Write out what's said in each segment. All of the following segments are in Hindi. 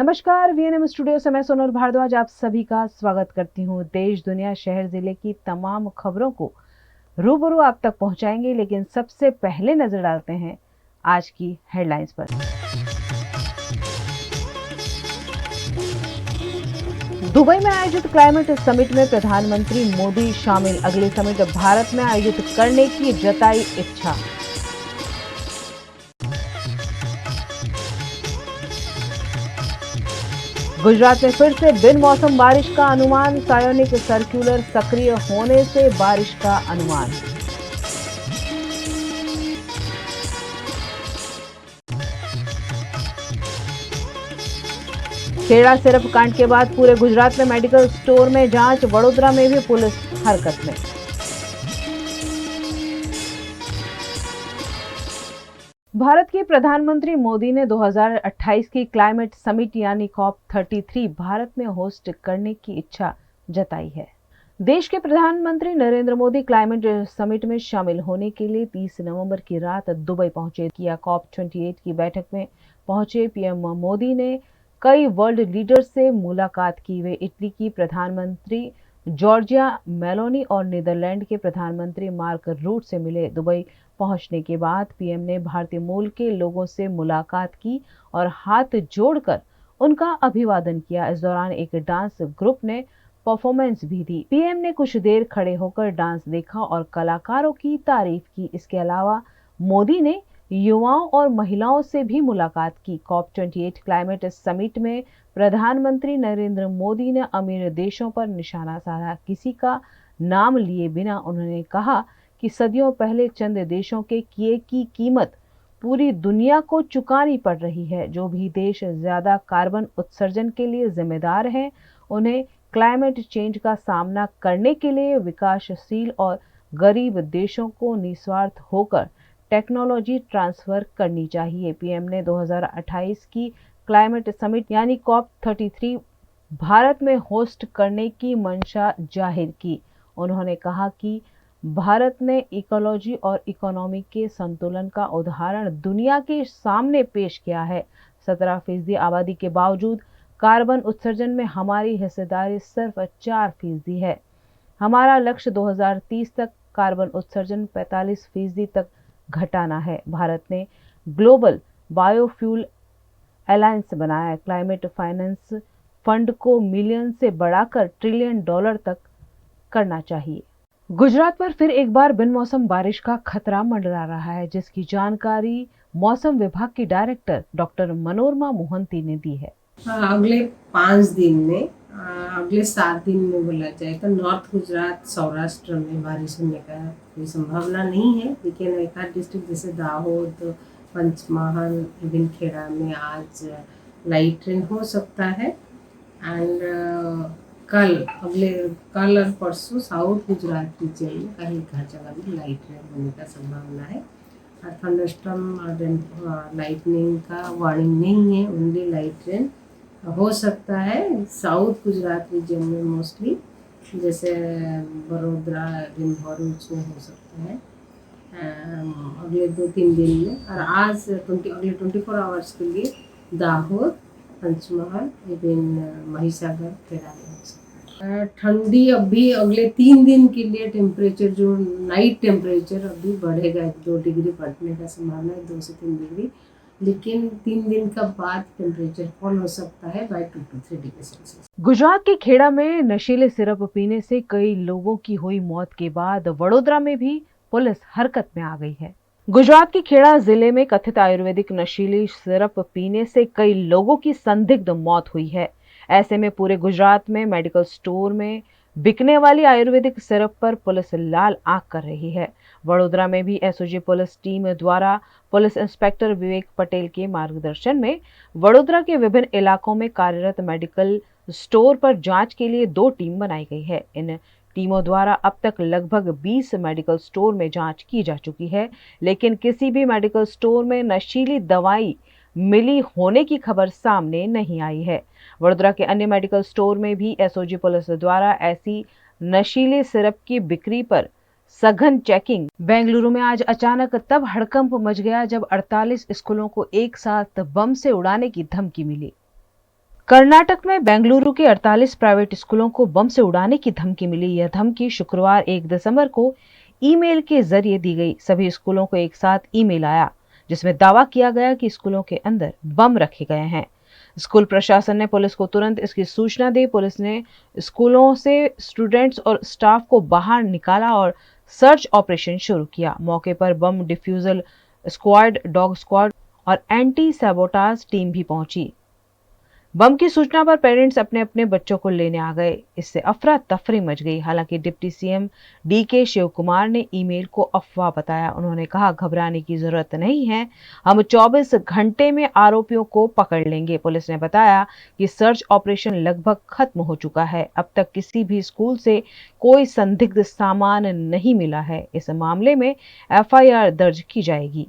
नमस्कार, वीएनएम स्टूडियो से मैं सोनल भारद्वाज आप सभी का स्वागत करती हूँ। देश, दुनिया, शहर, जिले की तमाम खबरों को रूबरू आप तक पहुंचाएंगे, लेकिन सबसे पहले नजर डालते हैं आज की हेडलाइंस पर। दुबई में आयोजित क्लाइमेट समिट में प्रधानमंत्री मोदी शामिल, अगले समिट भारत में आयोजित करने की जताई इच्छा। गुजरात में फिर से बिन मौसम बारिश का अनुमान, सायोनिक सर्कुलर सक्रिय होने से बारिश का अनुमान। खेड़ा सिरप कांड के बाद पूरे गुजरात में मेडिकल स्टोर में जांच, वडोदरा में भी पुलिस हरकत में। भारत के प्रधानमंत्री मोदी ने 2028 की क्लाइमेट समिट यानी COP33 भारत में होस्ट करने की इच्छा जताई है। देश के प्रधानमंत्री नरेंद्र मोदी क्लाइमेट समिट में शामिल होने के लिए 30 नवंबर की रात दुबई पहुंचे। किया COP28 की बैठक में पहुंचे पीएम मोदी ने कई वर्ल्ड लीडर्स से मुलाकात की। वे इटली की प्रधानमंत्री जॉर्जिया मेलोनी और नीदरलैंड के प्रधानमंत्री मार्क रूट से मिले। दुबई पहुंचने के बाद पीएम ने भारतीय मूल के लोगों से मुलाकात की और हाथ जोड़कर उनका अभिवादन किया। इस दौरान एक डांस ग्रुप ने परफॉर्मेंस भी दी। पीएम ने कुछ देर खड़े होकर डांस देखा और कलाकारों की तारीफ की। इसके अलावा मोदी ने युवाओं और महिलाओं से भी मुलाकात की। COP28 क्लाइमेट समिट में प्रधानमंत्री नरेंद्र मोदी ने अमीर देशों पर निशाना साधा। किसी का नाम लिए बिना उन्होंने कहा कि सदियों पहले चंद देशों के किए की कीमत पूरी दुनिया को चुकानी पड़ रही है। जो भी देश ज्यादा कार्बन उत्सर्जन के लिए जिम्मेदार हैं, उन्हें क्लाइमेट चेंज का सामना करने के लिए विकासशील और गरीब देशों को निस्वार्थ होकर टेक्नोलॉजी ट्रांसफर करनी चाहिए। पीएम ने 2028 की क्लाइमेट समिट यानी COP33 भारत में होस्ट करने की मंशा जाहिर की। उन्होंने कहा कि भारत ने इकोलॉजी और इकोनॉमी के संतुलन का उदाहरण दुनिया के सामने पेश किया है। 17% आबादी के बावजूद कार्बन उत्सर्जन में हमारी हिस्सेदारी सिर्फ 4% है। हमारा लक्ष्य 2030 तक कार्बन उत्सर्जन 45% तक घटाना है। भारत ने ग्लोबल बायोफ्यूल अलायंस बनाया। क्लाइमेट फाइनेंस फंड को मिलियन से बढ़ाकर $1 ट्रिलियन तक करना चाहिए। गुजरात पर फिर एक बार बिन मौसम बारिश का खतरा मंडरा रहा है, जिसकी जानकारी मौसम विभाग की डायरेक्टर डॉक्टर मनोरमा मोहंती ने दी है। अगले 5 दिन में अगले 7 दिन में बोला जाए तो नॉर्थ गुजरात सौराष्ट्र में बारिश होने का कोई संभावना नहीं है, लेकिन एक आध डिस्ट्रिक्ट जैसे दाहोद, पंचमहल, विभिन्न खेड़ा में आज लाइट रेन हो सकता है। एंड कल और परसों साउथ गुजरात रीजन में कहीं जगह भी लाइट रेन होने का संभावना है। थंडरस्टॉर्म और लाइटनिंग का वार्निंग नहीं है, ओनली लाइट रेन हो सकता है साउथ गुजरात रीजन में, मोस्टली जैसे बड़ोदरा, भरूच में हो सकता है अगले 2-3 दिन में। और आज अगले 24 आवर्स के लिए दाहोद, पंचमहल, विभिन्न महिसागर, खेड़ा में हो सकता है। ठंडी अभी अगले 3 दिन के लिए टेम्परेचर जो नाइट टेम्परेचर अभी बढ़ेगा, 2 डिग्री बढ़ने का संभावना है, 2 से 3 डिग्री, लेकिन 3 दिन का बाद टेम्परेचर फॉल हो सकता है by 2 to 3 degree Celsius. Gujarat के खेड़ा में नशीले सिरप पीने से कई लोगों की हुई मौत के बाद वडोदरा में भी पुलिस हरकत में आ गई है। गुजरात के खेड़ा जिले में कथित आयुर्वेदिक नशीली सिरप पीने से कई लोगों की संदिग्ध मौत हुई है। ऐसे में पूरे गुजरात में मेडिकल स्टोर में बिकने वाली आयुर्वेदिक सिरप पर पुलिस लाल आंख कर रही है। वडोदरा में भी एसओजी पुलिस टीम द्वारा पुलिस इंस्पेक्टर विवेक पटेल के मार्गदर्शन में वडोदरा के विभिन्न इलाकों में कार्यरत मेडिकल स्टोर पर जांच के लिए 2 टीम बनाई गई है। इन टीमों द्वारा अब तक लगभग 20 मेडिकल स्टोर में जांच की जा चुकी है, लेकिन किसी भी मेडिकल स्टोर में नशीली दवाई मिली होने की खबर सामने नहीं आई है। वडोदरा के अन्य मेडिकल स्टोर में भी एसओजी पुलिस द्वारा ऐसी नशीली सिरप की बिक्री पर सघन चेकिंग। बेंगलुरु में आज अचानक तब हड़कंप मच गया जब 48 स्कूलों को एक साथ बम से उड़ाने की धमकी मिली। कर्नाटक में बेंगलुरु के 48 प्राइवेट स्कूलों को बम से उड़ाने की धमकी मिली। यह धमकी शुक्रवार 1 दिसंबर को ईमेल के जरिए दी गई। सभी स्कूलों को एक साथ ईमेल आया जिसमें दावा किया गया कि स्कूलों के अंदर बम रखे गए हैं। स्कूल प्रशासन ने पुलिस को तुरंत इसकी सूचना दी। पुलिस ने स्कूलों से स्टूडेंट्स और स्टाफ को बाहर निकाला और सर्च ऑपरेशन शुरू किया। मौके पर बम डिफ्यूजल स्क्वाड, डॉग स्क्वाड और एंटी सैबोटाज टीम भी पहुंची। बम की सूचना पर पेरेंट्स अपने अपने बच्चों को लेने आ गए। इससे अफरा तफरी मच गई। हालांकि डिप्टी सीएम डीके शिव कुमार ने ईमेल को अफवाह बताया। उन्होंने कहा, घबराने की जरूरत नहीं है, हम 24 घंटे में आरोपियों को पकड़ लेंगे। पुलिस ने बताया कि सर्च ऑपरेशन लगभग खत्म हो चुका है। अब तक किसी भी स्कूल से कोई संदिग्ध सामान नहीं मिला है। इस मामले में एफआईआर दर्ज की जाएगी।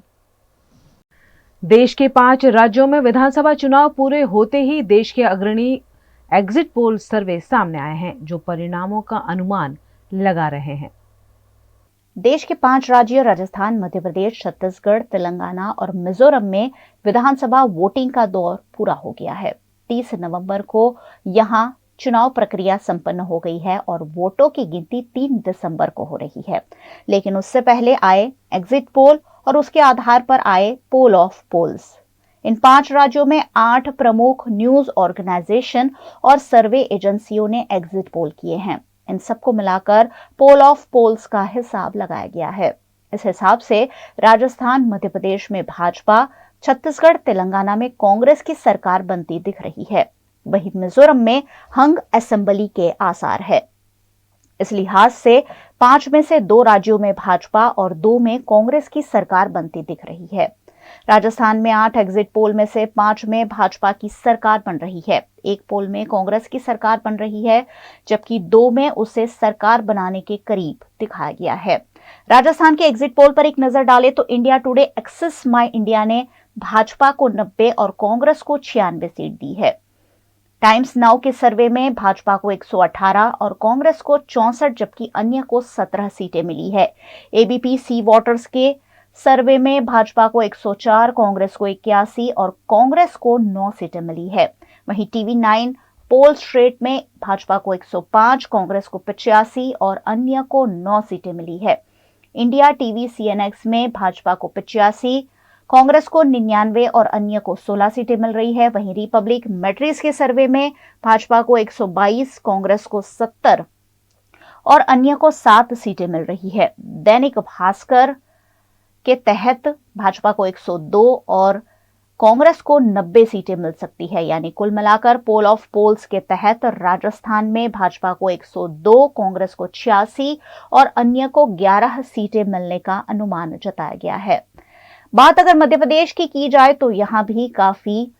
देश के 5 राज्यों में विधानसभा चुनाव पूरे होते ही देश के अग्रणी एग्जिट पोल सर्वे सामने आए हैं, जो परिणामों का अनुमान लगा रहे हैं। देश के 5 राज्यों राजस्थान, मध्य प्रदेश, छत्तीसगढ़, तेलंगाना और मिजोरम में विधानसभा वोटिंग का दौर पूरा हो गया है। 30 नवंबर को यहां चुनाव प्रक्रिया संपन्न हो गई है और वोटों की गिनती 3 दिसंबर को हो रही है। लेकिन उससे पहले आए एग्जिट पोल और उसके आधार पर आए पोल ऑफ पोल्स। इन 5 राज्यों में 8 प्रमुख न्यूज ऑर्गेनाइजेशन और सर्वे एजेंसियों ने एग्जिट पोल किए हैं। इन सबको मिलाकर पोल ऑफ पोल्स का हिसाब लगाया गया है। इस हिसाब से राजस्थान, मध्य प्रदेश में भाजपा, छत्तीसगढ़, तेलंगाना में कांग्रेस की सरकार बनती दिख रही है। वहीं मिजोरम में हंग असेंबली के आसार है। इस लिहाज से 5 में से 2 राज्यों में भाजपा और 2 में कांग्रेस की सरकार बनती दिख रही है। राजस्थान में 8 एग्जिट पोल में से 5 में भाजपा की सरकार बन रही है। एक पोल में कांग्रेस की सरकार बन रही है, जबकि 2 में उसे सरकार बनाने के करीब दिखाया गया है। राजस्थान के एग्जिट पोल पर एक नजर डालें तो इंडिया टुडे एक्सिस माई इंडिया ने भाजपा को 90 और कांग्रेस को 96 सीट दी है। टाइम्स नाउ के सर्वे में भाजपा को 118 और कांग्रेस को 64 जबकि अन्य को 17 सीटें मिली है। एबीपी सी वोटर्स के सर्वे में भाजपा को 104, कांग्रेस को 81 और कांग्रेस को 9 सीटें मिली है। वहीं टीवी 9 पोल स्ट्रेट में भाजपा को 105, कांग्रेस को 85 और अन्य को 9 सीटें मिली है। इंडिया टीवी सीएनएक्स में भाजपा को 85, कांग्रेस को 99 और अन्य को 16 सीटें मिल रही है। वहीं रिपब्लिक मैट्रिक्स के सर्वे में भाजपा को 122, कांग्रेस को 70 और अन्य को 7 सीटें मिल रही है। दैनिक भास्कर के तहत भाजपा को 102 और कांग्रेस को 90 सीटें मिल सकती है। यानी कुल मिलाकर पोल ऑफ पोल्स के तहत राजस्थान में भाजपा को 102, कांग्रेस को 86 और अन्य को 11 सीटें मिलने का अनुमान जताया गया है। बात अगर मध्य प्रदेश की जाए तो यहां भी काफी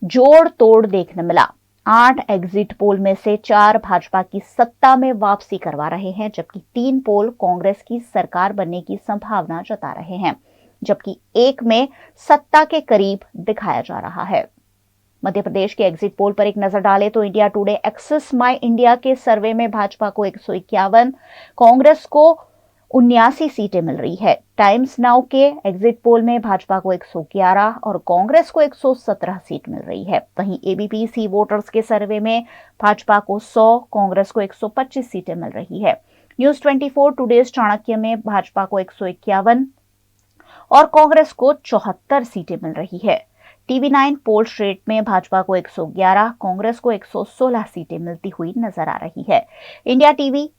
जोड़ तोड़ देखने मिला। 8 एग्जिट पोल में से 4 भाजपा की सत्ता में वापसी करवा रहे हैं, जबकि 3 पोल कांग्रेस की सरकार बनने की संभावना जता रहे हैं, जबकि 1 में सत्ता के करीब दिखाया जा रहा है। मध्य प्रदेश के एग्जिट पोल पर एक नजर डालें तो इंडिया टुडे एक्सिस माई इंडिया के सर्वे में भाजपा को 151, कांग्रेस को 79 सीटें मिल रही है। टाइम्स नाउ के एग्जिट पोल में भाजपा को 111 और कांग्रेस को 117 सीट मिल रही है। वहीं एबीपी सी वोटर्स के सर्वे में भाजपा को 100, कांग्रेस को 125 सीटें मिल रही है। न्यूज 24 टुडेज चाणक्य में भाजपा को 151 और कांग्रेस को 74 सीटें मिल रही है। टीवी 9 पोल स्ट्रेट में भाजपा को 111, कांग्रेस को 116 सीटें मिलती हुई नजर आ रही है। इंडिया टीवी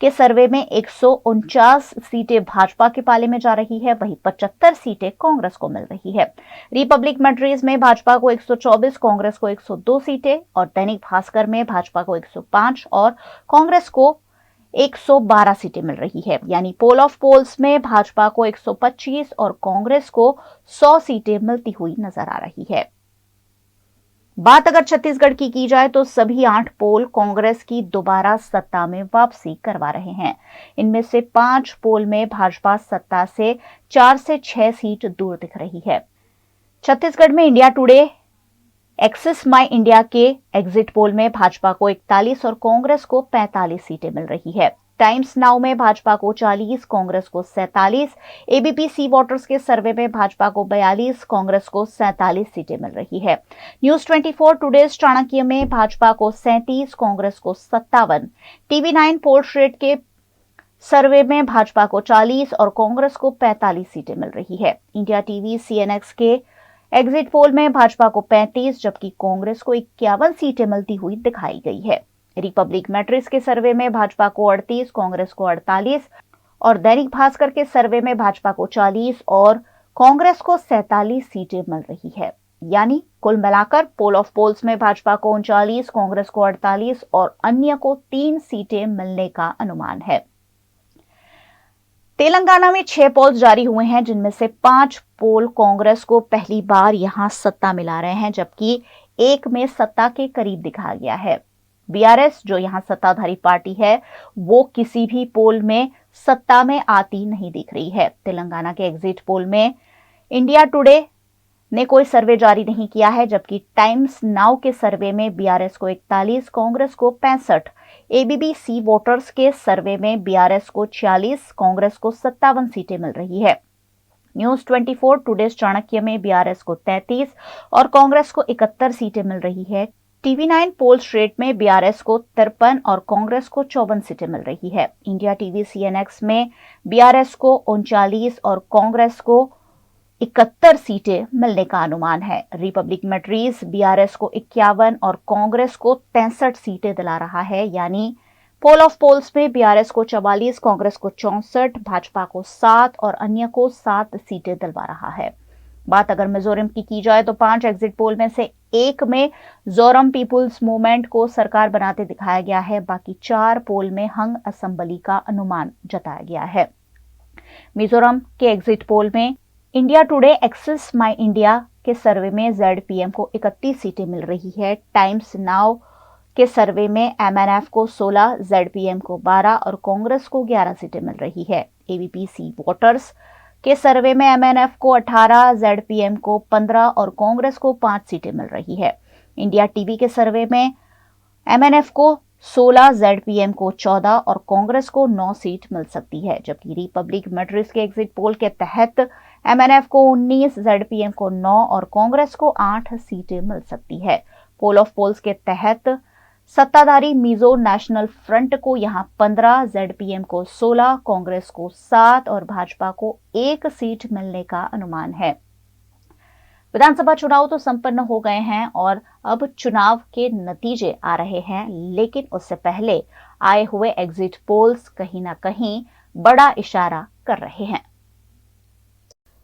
के सर्वे में 149 सीटें भाजपा के पाले में जा रही है, वहीं 75 सीटें कांग्रेस को मिल रही है। रिपब्लिक मैट्रिक्स में भाजपा को 124, कांग्रेस को 102 सीटें और दैनिक भास्कर में भाजपा को 105 और कांग्रेस को 112 सीटें मिल रही है। यानी पोल ऑफ पोल्स में भाजपा को 125 और कांग्रेस को 100 सीटें मिलती हुई नजर आ रही है। बात अगर छत्तीसगढ़ की जाए तो सभी 8 पोल कांग्रेस की दोबारा सत्ता में वापसी करवा रहे हैं। इनमें से 5 पोल में भाजपा सत्ता से 4 से 6 सीट दूर दिख रही है। छत्तीसगढ़ में इंडिया टुडे एक्सिस माई इंडिया के एग्जिट पोल में भाजपा को 41 और कांग्रेस को 45 सीटें मिल रही है। टाइम्स नाउ में भाजपा को 40, कांग्रेस को 47, एबीपी सी वोटर्स के सर्वे में भाजपा को 42, कांग्रेस को 47 सीटें मिल रही है। न्यूज 24 टुडेज चाणक्य में भाजपा को 37, कांग्रेस को 57, टीवी9 पोलस्ट्रेट के सर्वे में भाजपा को 40 और कांग्रेस को 45 सीटें मिल रही है। इंडिया टीवी सीएनएक्स के एग्जिट पोल में भाजपा को 35 जबकि कांग्रेस को 51 सीटें मिलती हुई दिखाई गई है। रिपब्लिक मैट्रिक्स के सर्वे में भाजपा को 38, कांग्रेस को 48 और दैनिक भास्कर के सर्वे में भाजपा को 40 और कांग्रेस को 47 सीटें मिल रही है। यानी कुल मिलाकर पोल ऑफ पोल्स में भाजपा को 39, कांग्रेस को 48 और अन्य को 3 सीटें मिलने का अनुमान है। तेलंगाना में 6 पोल्स जारी हुए हैं, जिनमें से 5 पोल कांग्रेस को पहली बार यहां सत्ता मिला रहे हैं, जबकि एक में सत्ता के करीब दिखाया गया है। बीआरएस जो यहां सत्ताधारी पार्टी है, वो किसी भी पोल में सत्ता में आती नहीं दिख रही है। तेलंगाना के एग्जिट पोल में इंडिया टुडे ने कोई सर्वे जारी नहीं किया है, जबकि टाइम्स नाउ के सर्वे में बीआरएस को 41, कांग्रेस को 65, एबीपी सी वोटर्स के सर्वे में बीआरएस को 46, कांग्रेस को 57 सीटें मिल रही है। न्यूज 24 टुडेज चाणक्य में बीआरएस को 33 और कांग्रेस को 71 सीटें मिल रही है। टीवी9 पोलस्ट्रेट में बीआरएस को 53 और कांग्रेस को 54 सीटें मिल रही है। इंडिया टीवी सीएनएक्स में बीआरएस को 39 और कांग्रेस को 71 सीटें मिलने का अनुमान है। रिपब्लिक मैट्रिक्स बीआरएस को 51 और कांग्रेस को 63 सीटें दिला रहा है। यानी पोल ऑफ पोल्स में बीआरएस को 44, कांग्रेस को 64, भाजपा को 7 और अन्य को 7 सीटें दिलवा रहा है। बात अगर मिजोरम की जाए तो 5 एग्जिट पोल में से एक में जोरम पीपुल्स मूवमेंट को सरकार बनाते दिखाया गया है। बाकी 4 पोल में हंग असेंबली का अनुमान जताया गया है। मिजोरम के एग्जिट पोल में इंडिया टुडे एक्सेस माई इंडिया के सर्वे में जेडपीएम को 31 सीटें मिल रही है। टाइम्स नाउ के सर्वे में एमएनएफ को 16, जेडपीएम को 12 और कांग्रेस को 11 सीटें मिल रही है। एबीपी सी वोटर्स के सर्वे में एमएनएफ को 18, जेडपीएम को 15 और कांग्रेस को 5 सीटें मिल रही है। इंडिया टीवी के सर्वे में एमएनएफ को 16, जेडपीएम को 14 और कांग्रेस को 9 सीट मिल सकती है। जबकि रिपब्लिक मैट्रिक्स के एग्जिट पोल के तहत एमएनएफ को 19, जेडपीएम को 9 और कांग्रेस को 8 सीटें मिल सकती है। पोल ऑफ पोल्स के तहत सत्ताधारी मिजो नेशनल फ्रंट को यहां 15, जेडपीएम को 16, कांग्रेस को 7 और भाजपा को 1 सीट मिलने का अनुमान है। विधानसभा चुनाव तो संपन्न हो गए हैं और अब चुनाव के नतीजे आ रहे हैं, लेकिन उससे पहले आए हुए एग्जिट पोल्स कहीं ना कहीं बड़ा इशारा कर रहे हैं।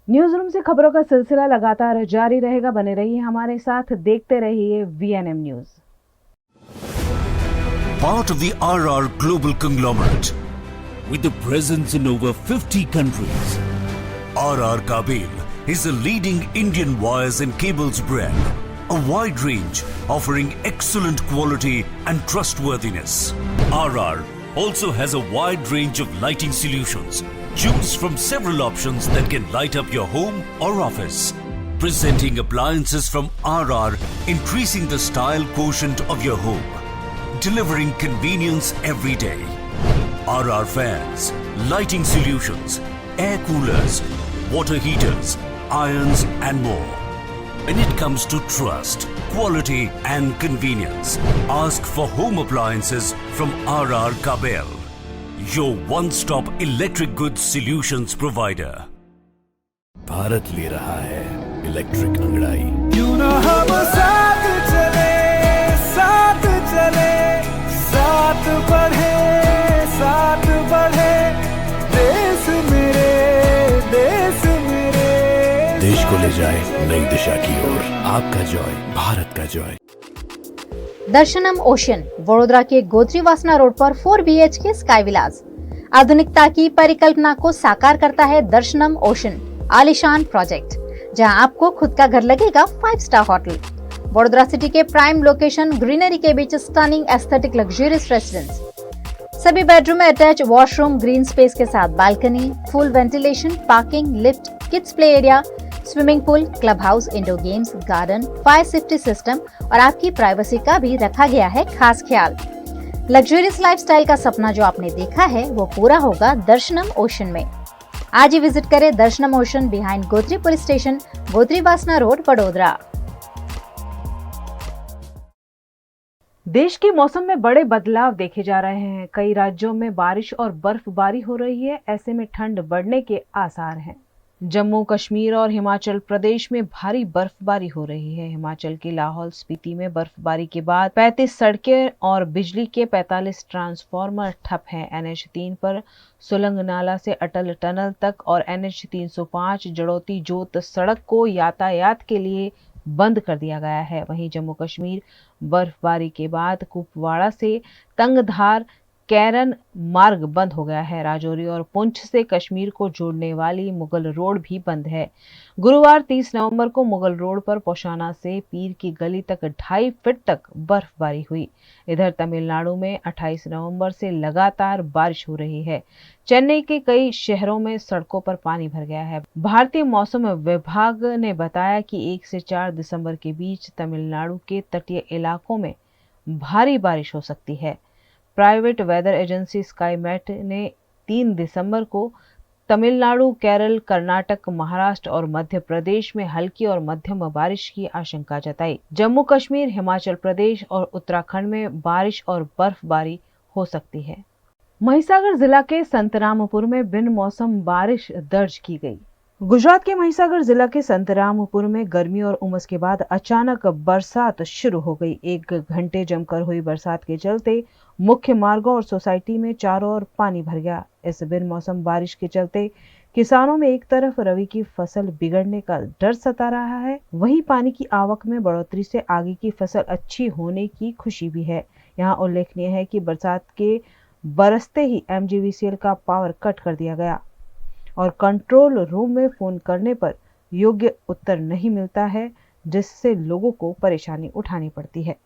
न्यूज रूम से खबरों का सिलसिला लगातार जारी रहेगा। बने रहिए हमारे साथ, देखते रहिए VNM news. Part of the RR Global Conglomerate. With a presence in over 50 countries, RR Kabel is a leading Indian wires and cables brand. A wide range offering excellent quality and trustworthiness. RR also has a wide range of lighting solutions. Choose from several options that can light up your home or office. Presenting appliances from RR, increasing the style quotient of your home. Delivering convenience every day. RR fans, lighting solutions, air coolers, water heaters, irons and more. When it comes to trust, quality and convenience, ask for home appliances from RR Kabel, your one-stop electric goods solutions provider. Bharat ले रहा है इलेक्ट्रिक अंगड़ाई। क्यों ना हम साथ चले, साथ चले, साथ बढ़े, साथ बढ़े, देश मेरे, देश मेरे। देश को ले जाए नई दिशा की ओर। आपका जॉय, भारत का जॉय। दर्शनम ओशन, वडोदरा के गोत्रीवासना रोड पर 4 BHK स्काई विलास। आधुनिकता की परिकल्पना को साकार करता है दर्शनम ओशन आलीशान प्रोजेक्ट, जहां आपको खुद का घर लगेगा 5 स्टार होटल। वडोदरा सिटी के प्राइम लोकेशन, ग्रीनरी के बीच स्टनिंग एस्थेटिक लग्जरियस रेसिडेंस। सभी बेडरूम में अटैच वॉशरूम, ग्रीन स्पेस के साथ balcony, full ventilation, parking, lift, kids play area, swimming pool, club house, indoor games, garden, fire safety system और आपकी प्राइवेसी का भी रखा गया है खास ख्याल। लग्जरियस लाइफस्टाइल का सपना जो आपने देखा है वो पूरा होगा दर्शनम ओशन में। आज ही विजिट करें दर्शनम ocean behind Gotri police station, Gotri वासना रोड, वडोदरा। देश के मौसम में बड़े बदलाव देखे जा रहे हैं। कई राज्यों में बारिश और बर्फबारी हो रही है। ऐसे में ठंड बढ़ने के आसार हैं। जम्मू कश्मीर और हिमाचल प्रदेश में भारी बर्फबारी हो रही है। हिमाचल के लाहौल स्पीति में बर्फबारी के बाद 35 सड़कें और बिजली के 45 ट्रांसफार्मर ठप हैं। NH3 पर सुलंग नाला से अटल टनल तक और NH 305 जड़ोती जोत सड़क को यातायात के लिए बंद कर दिया गया है। वहीं जम्मू कश्मीर बर्फबारी के बाद कुपवाड़ा से तंगधार कैरन मार्ग बंद हो गया है। राजौरी और पुंछ से कश्मीर को जोड़ने वाली मुगल रोड भी बंद है। गुरुवार 30 नवंबर को मुगल रोड पर पोशाना से पीर की गली तक 2.5 फीट तक बर्फबारी हुई। इधर तमिलनाडु में 28 नवंबर से लगातार बारिश हो रही है। चेन्नई के कई शहरों में सड़कों पर पानी भर गया है। भारतीय मौसम विभाग ने बताया कि 1 से 4 दिसंबर के बीच तमिलनाडु के तटीय इलाकों में भारी बारिश हो सकती है। प्राइवेट वेदर एजेंसी स्काईमेट ने 3 दिसंबर को तमिलनाडु, केरल, कर्नाटक, महाराष्ट्र और मध्य प्रदेश में हल्की और मध्यम बारिश की आशंका जताई। जम्मू कश्मीर, हिमाचल प्रदेश और उत्तराखंड में बारिश और बर्फबारी हो सकती है। महिसागर जिला के संतरामपुर में बिन मौसम बारिश दर्ज की गई। गुजरात के महिसागर जिला के संतरामपुर में गर्मी और उमस के बाद अचानक बरसात शुरू हो गई। 1 घंटे जमकर हुई बरसात के चलते मुख्य मार्गों और सोसाइटी में चारों ओर पानी भर गया। इस बिन मौसम बारिश के चलते किसानों में एक तरफ रबी की फसल बिगड़ने का डर सता रहा है, वहीं पानी की आवक में बढ़ोतरी से आगे की फसल अच्छी होने की खुशी भी है। यहाँ उल्लेखनीय है कि बरसात के बरसते ही MGVCL का पावर कट कर दिया गया और कंट्रोल रूम में फोन करने पर योग्य उत्तर नहीं मिलता है, जिससे लोगों को परेशानी उठानी पड़ती है।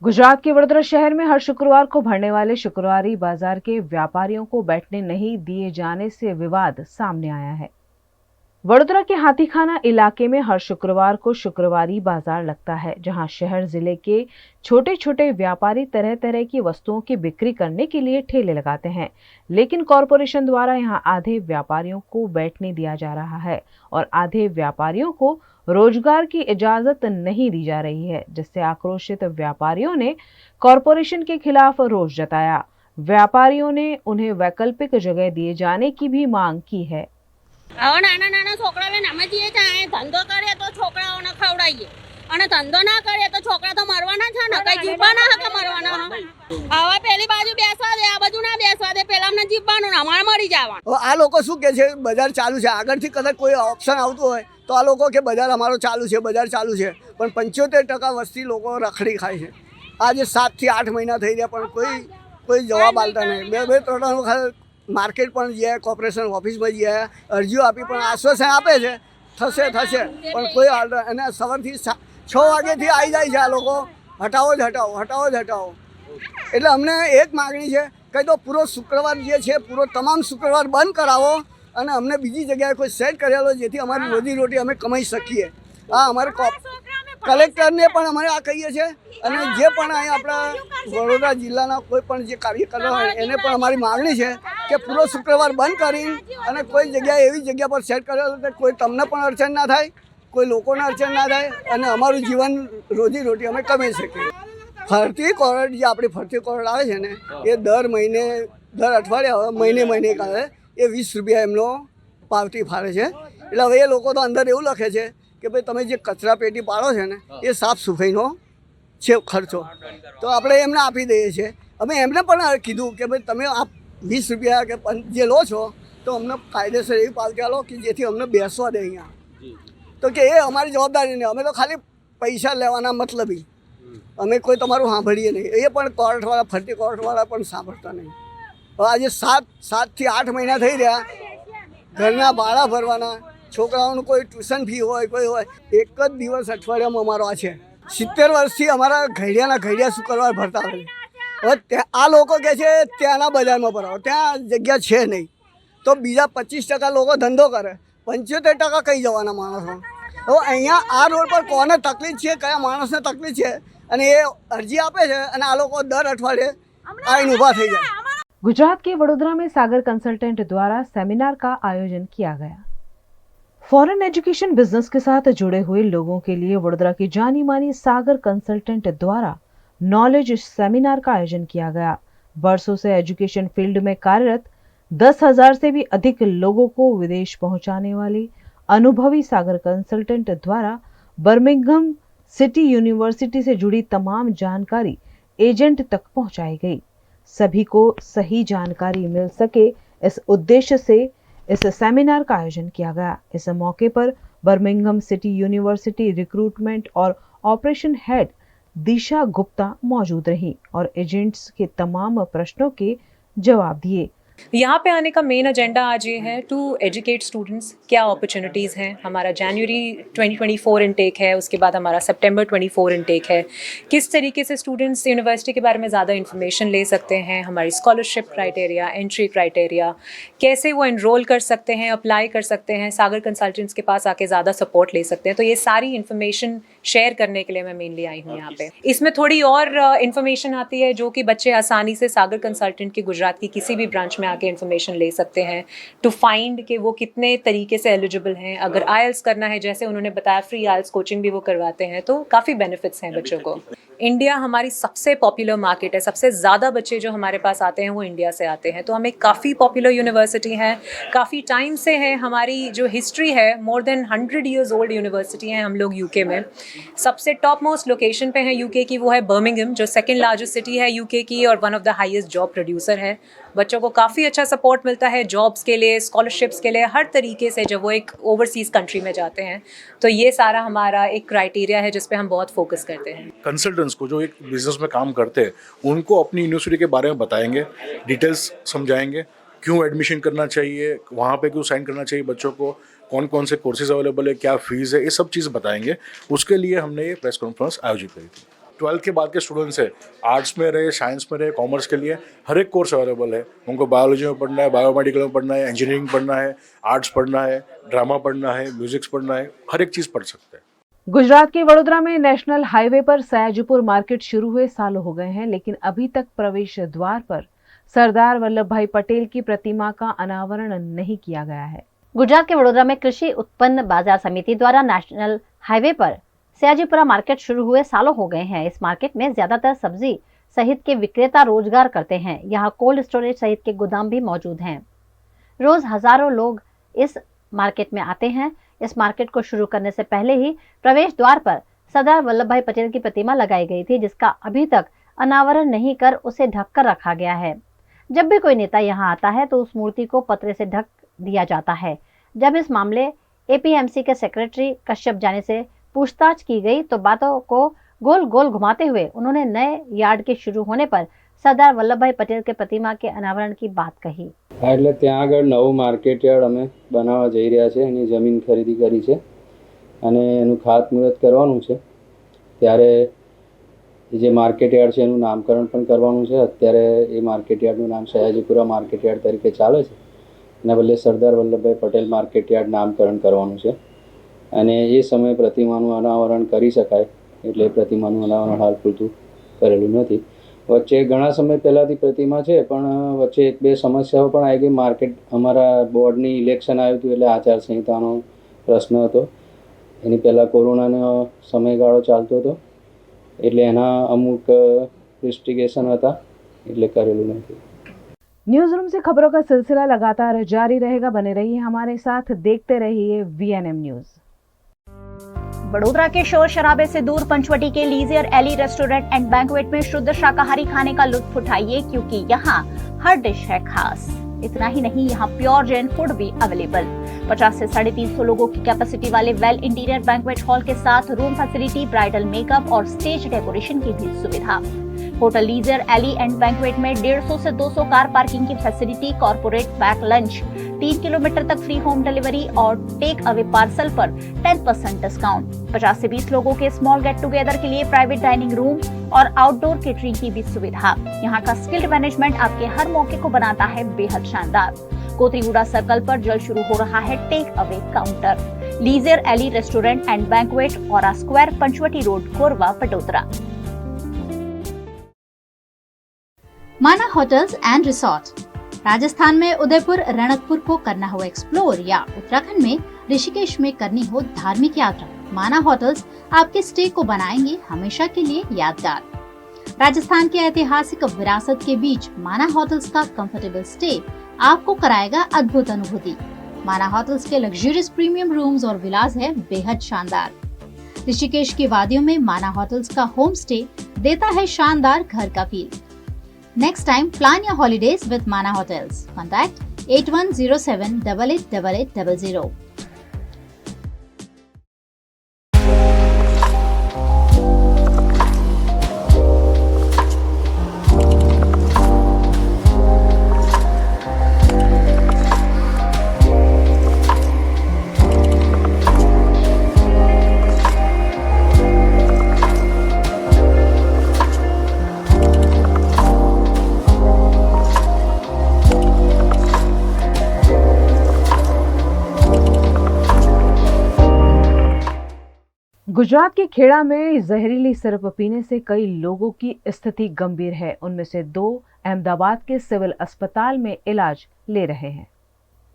गुजरात के वडोदरा शहर में हर शुक्रवार को भरने वाले शुक्रवारी बाजार के व्यापारियों को बैठने नहीं दिए जाने से विवाद सामने आया है। वडोदरा के हाथीखाना इलाके में हर शुक्रवार को शुक्रवारी बाजार लगता है, जहां शहर जिले के छोटे छोटे व्यापारी तरह तरह की वस्तुओं की बिक्री करने के लिए ठेले लगाते हैं। लेकिन कॉरपोरेशन द्वारा यहां आधे व्यापारियों को बैठने दिया जा रहा है और आधे व्यापारियों को रोजगार की इजाजत नहीं दी जा रही है, जिससे आक्रोशित व्यापारियों ने कॉरपोरेशन के खिलाफ रोष जताया। व्यापारियों ने उन्हें वैकल्पिक जगह दिए जाने की भी मांग की है। नाना नाना छोकराने नामे दिए जाए, धंधो करे तो छोकराओने खवડાઈએ અને ધંધો ના કરે તો છોકરા તો મરવાના છે ને, કઈ જીવવાના હે કે મરવાના હે? હવે પેલી બાજુ બેસવા દે, આ બાજુ ના બેસવા દે, પેલા અમને જીવવાનું ને અમારે મરી જવાનું। આ લોકો શું કહે છે બજાર ચાલુ છે, આગળથી કદાચ કોઈ ઓપ્શન આવતું હોય તો આ લોકો કે બજાર અમારો ચાલુ છે, બજાર ચાલુ છે, પણ 75% વસ્તી લોકો રખડી ખાય છે। આજે 7 થી 8 મહિના થઈ ગયા પણ કોઈ જવાબ આલતા નહીં। બે 3 વખત માર્કેટ પણ ગયા, કોર્પોરેશન ઓફિસમાં ગયા, અરજીઓ આપી પણ આશ્વાસન આપે છે થશે પણ કોઈ અને સવારથી 6 વાગ્યાથી આવી જાય છે આ લોકો, હટાવો જ હટાવો। એટલે અમને એક માગણી છે કે તો પૂરો શુક્રવાર જે છે પૂરો તમામ શુક્રવાર બંધ કરાવો અને અમને બીજી જગ્યાએ કોઈ સેટ કરેલો જેથી અમારી રોજીરોટી અમે કમાઈ શકીએ। આ અમારે કલેક્ટરને પણ અમે આ કહીએ છીએ અને જે પણ અહીં આપણા વડોદરા જિલ્લાના કોઈ પણ જે કાર્યકરો હોય એને પણ અમારી માગણી છે કે પૂરો શુક્રવાર બંધ કરી અને કોઈ જગ્યાએ એવી જગ્યા પર સેટ કરેલો કે કોઈ તમને પણ અડચણ ના થાય, કોઈ લોકોને અડચણ ના થાય અને અમારું જીવન રોજીરોટી અમે કમાઈ શકીએ। ફરતી કોરટ જે આપણી ફરતી કોરટ આવે છે ને એ દર મહિને દર અઠવાડિયે મહિને કાઢે, એ 20 રૂપિયા એમનો પાવતી ફાળે છે। એટલે હવે એ લોકો તો અંદર એવું લખે છે કે ભાઈ તમે જે કચરા પેટી પાડો છે ને એ સાફ સફાઈનો છે ખર્ચો, તો આપણે એમને આપી દઈએ છીએ। અમે એમને પણ કીધું કે ભાઈ તમે આ 20 રૂપિયા કે જે લો છો તો અમને કાયદેસર એવી પાવતી આલો કે જેથી અમને બેસવા દે અહીંયા। તો કે એ અમારી જવાબદારી નહીં, અમે તો ખાલી પૈસા લેવાના મતલબી, અમે કોઈ તમારું સાંભળીએ નહીં। એ પણ કોર્ટવાળા ફરતી કોર્ટવાળા પણ સાંભળતા નહીં। હવે આજે 7 થી 8 મહિના થઈ રહ્યા ઘરના ભાડા ભરવાના, છોકરાઓનું કોઈ ટ્યુશન ફી હોય કોઈ હોય, એક જ દિવસ અઠવાડિયામાં અમારો આ છે. 70 વર્ષથી અમારા ઘડિયાના ઘડિયા શુક્રવાર ભરતા હોય. હવે આ લોકો કહે છે ત્યાંના બજારમાં ભરાવો, ત્યાં જગ્યા છે નહીં, તો બીજા 25% લોકો ધંધો કરે, 75% કઈ જવાના માણસો. હવે અહીંયા આ રોડ પર કોને તકલીફ છે, કયા માણસને તકલીફ છે, અને એ અરજી આપે છે અને આ લોકો દર અઠવાડિયે આવીને ઊભા થઈ જાય. गुजरात के वडोदरा में सागर कंसल्टेंट द्वारा सेमिनार का आयोजन किया गया. फॉरेन एजुकेशन बिजनेस के साथ जुड़े हुए लोगों के लिए वडोदरा की जानी मानी सागर कंसल्टेंट द्वारा नॉलेज सेमिनार का आयोजन किया गया. वर्षों से एजुकेशन फील्ड में कार्यरत 10,000 से भी अधिक लोगों को विदेश पहुंचाने वाली अनुभवी सागर कंसल्टेंट द्वारा बर्मिंघम सिटी यूनिवर्सिटी से जुड़ी तमाम जानकारी एजेंट तक पहुंचाई गई. सभी को सही जानकारी मिल सके इस उद्देश्य से इस सेमिनार का आयोजन किया गया. इस मौके पर बर्मिंघम सिटी यूनिवर्सिटी रिक्रूटमेंट और ऑपरेशन हेड दिशा गुप्ता मौजूद रही और एजेंट्स के तमाम प्रश्नों के जवाब दिए. यहाँ पे आने का मेन एजेंडा आज ये है टू एजुकेट स्टूडेंट्स. क्या अपॉर्चुनिटीज़ हैं, हमारा जनवरी 2024 इनटेक है, उसके बाद हमारा सितंबर 24 इनटेक है. किस तरीके से स्टूडेंट्स यूनिवर्सिटी के बारे में ज़्यादा इन्फॉर्मेशन ले सकते हैं, हमारी स्कॉलरशिप क्राइटेरिया, एंट्री क्राइटेरिया, कैसे वो इनरोल कर सकते हैं, अप्लाई कर सकते हैं, सागर कंसल्टेंट्स के पास आके ज़्यादा सपोर्ट ले सकते हैं. तो ये सारी इन्फॉर्मेशन शेयर करने के लिए मैं मेनली आई हूँ यहाँ पे. इसमें थोड़ी और इन्फॉर्मेशन आती है जो कि बच्चे आसानी से सागर कंसल्टेंट के गुजरात की किसी भी ब्रांच में आके इन्फॉर्मेशन ले सकते हैं टू फाइंड कि वो कितने तरीके से एलिजिबल हैं. अगर आइल्स करना है, जैसे उन्होंने बताया, फ्री आइल्स कोचिंग भी वो करवाते हैं, तो काफ़ी बेनिफिट्स हैं बच्चों को. इंडिया हमारी सबसे पॉपुलर मार्केट है, सबसे ज़्यादा बच्चे जो हमारे पास आते हैं वो इंडिया से आते हैं. तो हमें काफ़ी पॉपुलर यूनिवर्सिटी है, काफ़ी टाइम से है. हमारी जो हिस्ट्री है, more than 100 years old university है हम लोग यूके में. सबसे टॉप मोस्ट लोकेशन पे है यूके की, वो है बर्मिंघम, जो सेकंड लार्जेस्ट सिटी है यूके की और one of the highest job producer है. बच्चों को काफ़ी अच्छा सपोर्ट मिलता है जॉब्स के लिए, स्कॉलरशिप्स के लिए, हर तरीके से जब वो एक ओवरसीज़ कंट्री में जाते हैं. तो ये सारा हमारा एक क्राइटेरिया है जिस पे हम बहुत फोकस करते हैं. कंसल्टेंट्स को जो एक बिजनेस में काम करते हैं उनको अपनी यूनिवर्सिटी के बारे में बताएंगे, डिटेल्स समझाएंगे, क्यों एडमिशन करना चाहिए, वहाँ पे क्यों साइन करना चाहिए बच्चों को, कौन कौन से कोर्सेज अवेलेबल है, क्या फीस है, ये सब चीज़ बताएंगे. उसके लिए हमने ये प्रेस कॉन्फ्रेंस आयोजित करी थी. 12th के बाद के स्टूडेंट्स है, आर्ट्स में रहे, साइंस में रहे, कॉमर्स के लिए हर एक कोर्स अवेलेबल है. उनको बायोलॉजी में पढ़ना है, बायोमेडिकल में पढ़ना है, इंजीनियरिंग पढ़ना है, आर्ट्स पढ़ना है, ड्रामा पढ़ना है, म्यूजिक्स पढ़ना है, हर एक चीज़ पढ़ सकते हैं. गुजरात के वडोदरा में नेशनल हाईवे पर सयाजीपुर मार्केट शुरू हुए सालों हो गए हैं, लेकिन अभी तक प्रवेश द्वार पर सरदार वल्लभ भाई पटेल की प्रतिमा का अनावरण नहीं किया गया है. गुजरात के वडोदरा में कृषि उत्पन्न बाजार समिति द्वारा नेशनल हाईवे पर सयाजीपुरा मार्केट शुरू हुए सालों हो गए हैं. इस मार्केट में ज्यादातर सब्जी सहित के विक्रेता रोजगार करते हैं. यहाँ कोल्ड स्टोरेज सहित के गोदाम भी मौजूद हैं. रोज हजारों लोग इस मार्केट में आते हैं. इस मार्केट को शुरू करने से पहले ही प्रवेश द्वार पर सरदार वल्लभ भाई पटेल की प्रतिमा लगाई गई थी, जिसका अभी तक अनावरण नहीं कर उसे ढककर रखा गया है. जब भी कोई नेता यहाँ आता है तो उस मूर्ति को पतरे से ढक दिया जाता है. जब इस मामले एपीएमसी के सेक्रेटरी कश्यप जानी से पूछताछ की गई तो बातों को गोल गोल घुमाते हुए उन्होंने नए यार्ड के शुरू होने पर सरदार वल्लभभाई पटेल के प्रतिमा के अनावरण की बात कही. એટલે ત્યાં આગળ નવું માર્કેટ યાર્ડ અમે બનાવવા જઈ રહ્યા છે. એની જમીન ખરીદી કરી છે અને એનું ખાતમુહૂર્ત કરવાનું છે. ત્યારે જે માર્કેટ યાર્ડ છે એનું નામકરણ પણ કરવાનું છે. અત્યારે એ માર્કેટ યાર્ડનું નામ સયાજીપુરા માર્કેટ યાર્ડ તરીકે ચાલે છે. એના બદલે સરદાર વલ્લભભાઈ પટેલ માર્કેટ યાર્ડ નામકરણ કરવાનું છે અને એ સમયે પ્રતિમાનું અનાવરણ કરી શકાય એટલે પ્રતિમાનું અનાવરણ હાલ પૂરતું કરેલું નથી. વચ્ચે ઘણા સમય પહેલાંથી પ્રતિમા છે પણ વચ્ચે એક બે સમસ્યાઓ પણ આવી ગઈ. માર્કેટ અમારા બોર્ડની ઇલેક્શન આવ્યું હતું એટલે આચારસંહિતાનો પ્રશ્ન હતો. એની પહેલાં કોરોનાનો સમયગાળો ચાલતો હતો એટલે એના અમુક રિસ્ટ્રિક્શન હતા એટલે કરેલું નથી. न्यूज रूम से खबरों का सिलसिला लगातार जारी रहेगा. बने रहिए हमारे साथ, देखते रहिए VNM न्यूज. बड़ोदरा के शोर शराबे से दूर पंचवटी के लीजियर एली रेस्टोरेंट एंड बैंक्वेट में शुद्ध शाकाहारी खाने का लुत्फ उठाइए, क्योंकि यहाँ हर डिश है खास. इतना ही नहीं, यहाँ प्योर जैन फूड भी अवेलेबल. 50 से 350 लोगों की कैपेसिटी वाले वेल इंटीरियर बैंक्वेट हॉल के साथ रूम फैसिलिटी, ब्राइडल मेकअप और स्टेज डेकोरेशन की भी सुविधा. Hotel leisure ally and banquet में 150 से 200 कार पार्किंग की facility, corporate pack lunch, 3 kilometre तक फ्री होम डिलीवरी और टेक अवे पार्सल पर 10% डिस्काउंट। 50 से 20 लोगों के स्मॉल गेट टुगेदर के लिए प्राइवेट डाइनिंग रूम और आउटडोर केटरिंग की भी सुविधा। यहाँ का स्किल्ड मैनेजमेंट आपके हर मौके को बनाता है बेहद शानदार। कोतरीगुड़ा सर्कल पर जल्द शुरू हो रहा है take away counter. Leisure Ellie restaurant and banquet, Aura square, Panchavati road, Korba, Patodara. Mana hotels and resort. Rajasthan में उदयपुर, रणकपुर को करना हो एक्सप्लोर या उत्तराखंड में ऋषिकेश में करनी हो धार्मिक यात्रा, माना होटल्स आपके स्टे को बनाएंगे हमेशा के लिए यादगार। राजस्थान के ऐतिहासिक विरासत के बीच माना होटल्स का कंफर्टेबल स्टे आपको कराएगा अद्भुत अनुभूति। माना होटल्स के लग्जरियस प्रीमियम रूम्स और विलास है बेहद शानदार। ऋषिकेश की वादियों में माना होटल्स का होम स्टे देता है शानदार घर का feel. Next time plan your holidays with माना होटल्स। कॉन्टैक्ट 8107888800। गुजरात के खेड़ा में जहरीली सिरप पीने से कई लोगों की स्थिति गंभीर है। उनमें से 2 अहमदाबाद के सिविल अस्पताल में इलाज ले रहे हैं।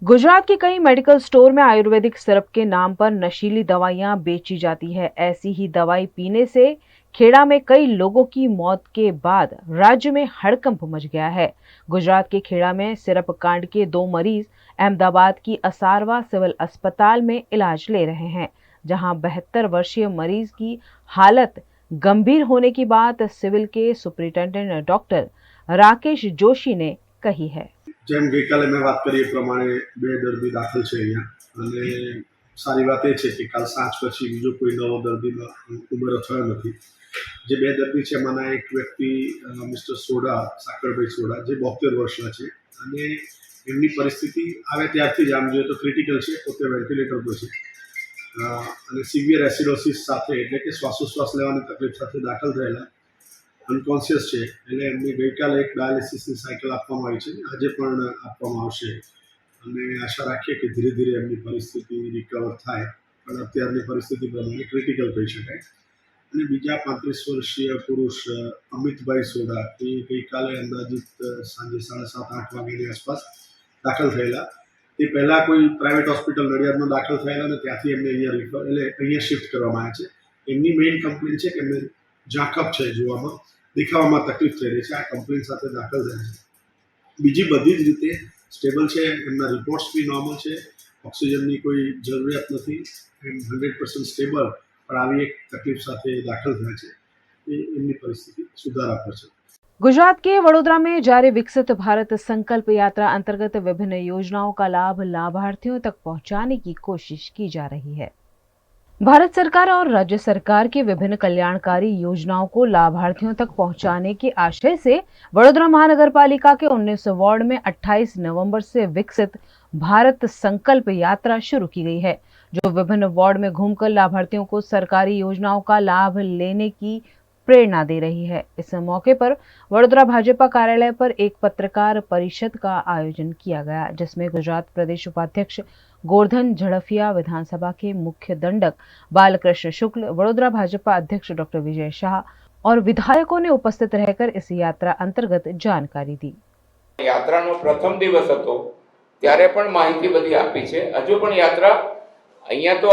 गुजरात के कई मेडिकल स्टोर में आयुर्वेदिक सिरप के नाम पर नशीली दवाइयां बेची जाती है। ऐसी ही दवाई पीने से खेड़ा में कई लोगों की मौत के बाद राज्य में हड़कंप मच गया है। गुजरात के खेड़ा में सिरप कांड के 2 मरीज अहमदाबाद की असारवा सिविल अस्पताल में इलाज ले रहे हैं, जहां 72 वर्षीय मरीज की हालत गंभीर होने की बात सिविल के सुपरिटेंडेंट डॉक्टर राकेश जोशी ने कही है। જેમ ગઈકાલે મેં વાત કરી એ પ્રમાણે 2 દર્દી દાખલ છે અહીંયા અને સારી વાત એ છે કે કાલ સાંજ પછી બીજો કોઈ નવો દર્દીનો ઉમેરો થયો નથી। જે 2 દર્દી છે એમાંના એક વ્યક્તિ મિસ્ટર સોડા, સાકરભાઈ સોડા, જે 72 વર્ષના છે અને એમની પરિસ્થિતિ આવે ત્યારથી જ આમ જોઈએ તો ક્રિટિકલ છે, પોતે વેન્ટિલેટર પર છે અને સિવિયર એસિડોસિસ સાથે એટલે કે શ્વાસોશ્વાસ લેવાની તકલીફ સાથે દાખલ થયેલા, અનકોન્શિયસ છે। એટલે એમને ગઈકાલે એક ડાયાલિસિસની સાયકલ આપવામાં આવી છે, આજે પણ આપવામાં આવશે અને આશા રાખીએ કે ધીરે ધીરે એમની પરિસ્થિતિ રિકવર થાય, પણ અત્યારની પરિસ્થિતિ પ્રમાણે ક્રિટિકલ કહી શકાય। અને બીજા 35 વર્ષીય પુરુષ અમિતભાઈ સોડા એ ગઈકાલે અંદાજિત સાંજે 7:30-8 વાગ્યાની આસપાસ દાખલ થયેલા। તે પહેલાં કોઈ પ્રાઇવેટ હોસ્પિટલ નડિયાદમાં દાખલ થયેલા અને ત્યાંથી એમને અહીંયા શિફ્ટ કરવામાં આવ્યા છે। એમની મેઇન કમ્પ્લેન છે કે એમને ઝાંખપ છે, જોવામાં દેખાવામાં તકલીફ થઈ રહી છે, આ કમ્પ્લેન સાથે દાખલ થયા છે। બીજી બધી જ રીતે સ્ટેબલ છે, એમના રિપોર્ટ્સ બી નોર્મલ છે, ઓક્સિજનની કોઈ જરૂરિયાત નથી, એમ 100% સ્ટેબલ, પણ આવી એક તકલીફ સાથે દાખલ થયા છે। એમની પરિસ્થિતિ સુધારા પર છે। गुजरात के वडोदरा में जारी विकसित भारत संकल्प यात्रा अंतर्गत विभिन्न योजनाओं का लाभ लाभार्थियों तक पहुंचाने की कोशिश की जा रही है। भारत सरकार और राज्य सरकार की विभिन्न कल्याणकारी योजनाओं को लाभार्थियों तक पहुंचाने के आशय से वडोदरा महानगर पालिका के 19 वार्ड में 28 नवंबर से विकसित भारत संकल्प यात्रा शुरू की गई है, जो विभिन्न वार्ड में घूमकर लाभार्थियों को सरकारी योजनाओं का लाभ लेने की प्रेरणा दे रही है। इस मौके पर वडोदरा भाजपा कार्यालय पर एक पत्रकार परिषद का आयोजन किया गया, जिसमें गुजरात प्रदेश उपाध्यक्ष गोवर्धन झड़फिया, विधानसभा के मुख्य दंडक बालकृष्ण शुक्ल, वडोदरा भाजपा अध्यक्ष डॉक्टर विजय शाह और विधायकों ने उपस्थित रहकर इस यात्रा अंतर्गत जानकारी दी। यात्रानो प्रथम दिवस हतो त्यारे पण माहिती बधी आपी छे। हजू पण यात्रा अहींया तो